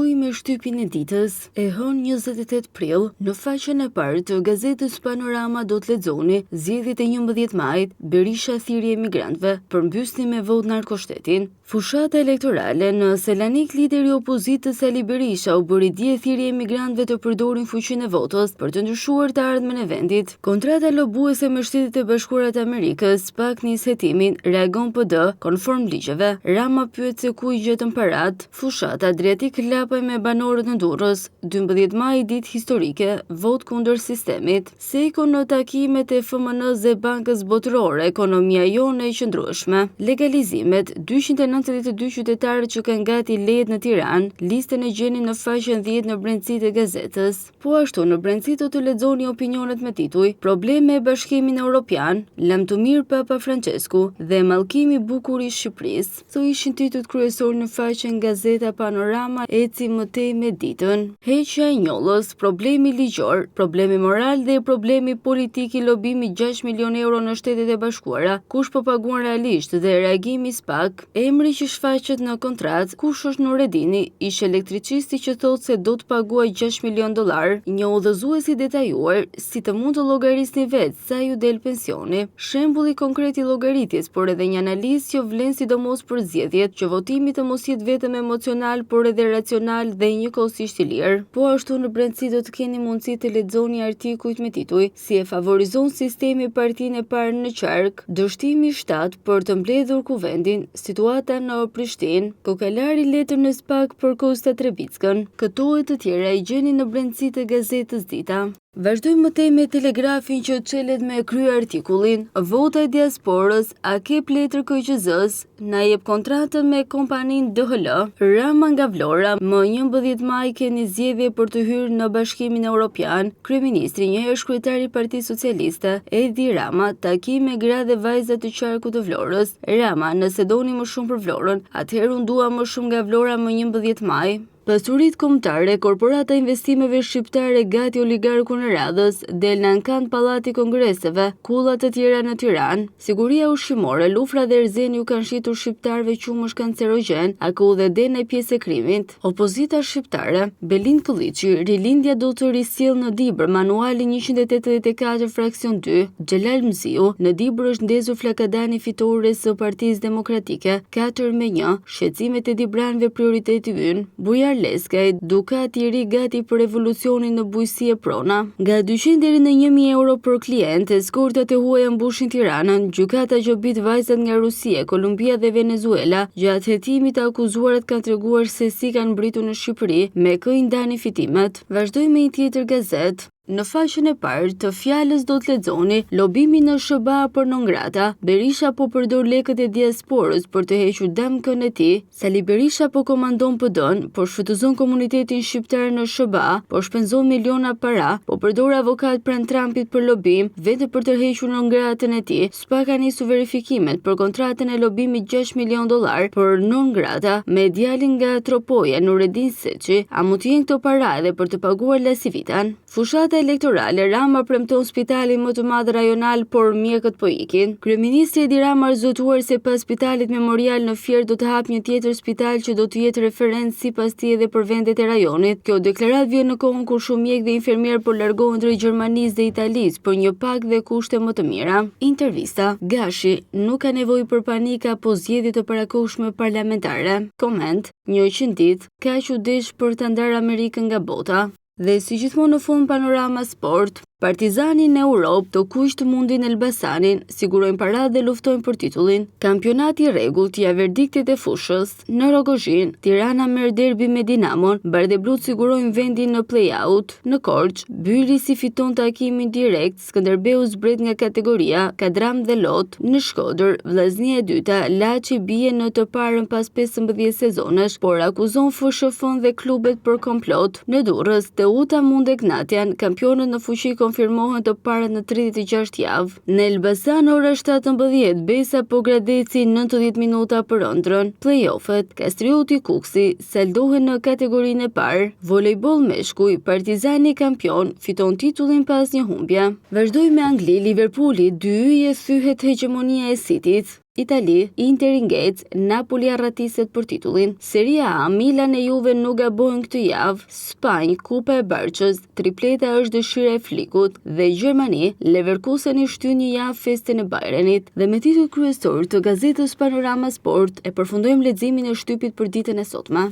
Vazhdoi me shtypin e ditës. E hënë 28 prill, në faqen e parë të gazetës Panorama do të lexoni zgjedhjet e 11 majit, Berisha thirrje emigrantëve, përmbysni me vot narkoshtetin. Fushata elektorale në Selanik, lideri i opozitës Ali Berisha u bëri dje thirrje emigrantëve të përdorin fuqinë e votës për të ndryshuar të ardhmen e vendit. Kontrata lobuese me Shtetet e Bashkuara të Amerikës pak nis hetimin, reagon PD konform ligjeve. Rama pyet se ku i gjetën parat. Fushata Adriatik lapaj me banorët në Durrës. 12 maj ditë historike, vot kundër sistemit. Seko në takimet e FMN-s dhe Bankës Botërore, ekonomia jone e qëndrueshme. Legalizimet 292 qytetarët që kanë gati lejet në Tiranë, listën e gjeni në faqen 10 në brendësitë e gazetës. Po ashtu në brendësi do të lexoni opinionet me tituj: Probleme e Bashkimin Evropian, lamtumir Papa Francesku dhe mallkimi bukur i Shqipërisë. Këto ishin titujt kryesor në faqen Gazeta Panorama. Eci më tej me ditën. Heqja e njollës, problemi ligjor, problemi moral dhe problemi politik i lobimit 6 milion euro në Shtetet e Bashkuara. Kush po paguan realisht dhe reagimi spak. Emri që shfaqet në kontratë, kush është Nuredini, ish elektricisti që thotë se do të paguaj 6 milion dollar. Një udhëzues i detajuar si të mund të llogarisni vetë sa ju del pensioni. Shembulli konkret i llogaritjes, por edhe një analizë që vlen sidomos për zgjedhjet, që votimi të mos jetë vetëm emocional, por edhe racional dhe njëkohësisht i lirë. Po ashtu në brendësi do të keni mundësi të lexoni artikujt me tituj: Si e favorizon sistemi partinë e parë në qark, dështimi 7 për të mbledhur kuvendin, situata në Prishtinë, kokalari letër në spak për Kosta Trebickën. Këto e të tjera i gjeni në brendësitë e gazetës Dita. Vazhdojmë më tej me Telegrafin që çelet me krye artikullin: Vota e diasporës, a ke letër KQZ-s, na jep kontratën me kompaninë DHL. Rama nga Vlora, më 11 maj keni zgjedhje për të hyrë në Bashkimin Evropian. Kryeministri, njëherë kryetari i Partisë Socialiste, Edi Rama, takim me gra dhe vajza të qarkut të Vlorës. Rama, nëse doni më shumë për Vlorën, atëherë unë dua më shumë nga Vlora më 11 maj. Pasuritë kombëtare, korporata investimeve shqiptare gati oligarku në radhës, del në ankand pallati kongreseve, kulla të tjera në Tiranë. Siguria ushqimore, lufra dhe erzeni u kanë shitur shqiptarëve qumësh kancerogjen, akudhe dhe në pjesë e krimit. Opozita shqiptare, Belin Kolliçi, rilindja do të risjell në Dibër, manuali 184 fraksion 2, Xhelal Mziu, në Dibër është ndezur flakadani fitores së Partisë Demokratike, 4-1, shqetësimet e dibranëve prioriteti ynë. Bujar Leskaj, Ducati i ri gati për revolucionin në bujësi e prona. Nga 200 deri në 1000 euro për klient, eskortat e huaja mbushin Tiranën. Gjykata gjobit vajzat nga Rusia, Kolumbia dhe Venezuela. Gjatë hetimit të akuzuarat kanë treguar se si kanë mbritur në Shqipëri, me kë i ndani fitimet. Vazhdojmë me një tjetër gazetë. Në faqen e parë të Fjalës do të lexoni: Lobimi në SBA për non-grata. Berisha po përdor lekët e diasporës për të hequr damkën e tij. Sali Berisha po komandon PD-n, po shfrytëzon komunitetin shqiptar në SBA, po shpenzon miliona para, po përdor avokat pranë Trumpit për lobim, vetëm për të hequr non-gratën e tij. SBA ka nisur verifikimet për kontratën e lobimit 6 milion dollar për non-grata me djalin nga Tropoja, Nuredin Seçi. A mund të jenë këto para edhe për të paguar Lasivitan? Fushata elektorale, Rama premton spitalin më të madh rajonal, por mjekët po ikin. Kryeministri Edi Rama argëtuar se pas spitalit memorial në Fier do të hap një tjetër spital që do të jetë referencë sipas tij edhe për vendet e rajonit. Kjo deklaratë vjen në kohën kur shumë mjek dhe infermier po largohen drejt Gjermanisë dhe Italisë për një pagë dhe kushte më të mira. Intervista: Gashi, nuk ka nevojë për panika po zgjedhje të parakohshme parlamentare. Koment: 100 ditë, kaq u desh për ta ndarë Amerikën nga bota. Dhe si gjithmonë në fund Panorama Sport. Partizani në Europë, të kuq të mundin Elbasanin, sigurojnë paratë dhe luftojnë për titullin. Kampionati i rregullt, ja verdiktet e fushës. Në Rogozhin, Tirana merr derbi me Dinamon, Bardeblut sigurojnë vendin në play-out. Në Korçë, Byri si fiton takimin direkt, Skënderbeu zbret nga kategoria, Kadram dhe Lot. Në Shkodër, vllaznia e dyta, Laçi bie në të parën pas 15 sezonesh, por akuzon FSHF-n dhe klubet për komplot. Në Durrës, Teuta Munde Gnatian, kampionët në fuqi konfirmohen të parët në 36 javë. Në Elbasan ora 17, Besa po Gradeci 90 minuta për ëndrën. Play-offet, Kastrioti Kuksi saldohen në kategorinë e parë. Volejboll meshkuj, Partizani kampion, fiton titullin pas një humbje. Vazhdojmë me Angli, Liverpooli 2-1 thyhet hegemonia e Cityt. Itali, Interi ngec, Napoli arratiset për titullin. Serie A, Milan e Juve nuk gabojnë këtë javë. Spanjë, Kupa e Barçës, tripleta është dëshira e Flikut dhe Gjermani, Leverkusen i shtyn një javë festën e Bayernit. Dhe me titull kryesor të gazetës Panorama Sport e përfundojmë leximin e shtypit për ditën e sotme.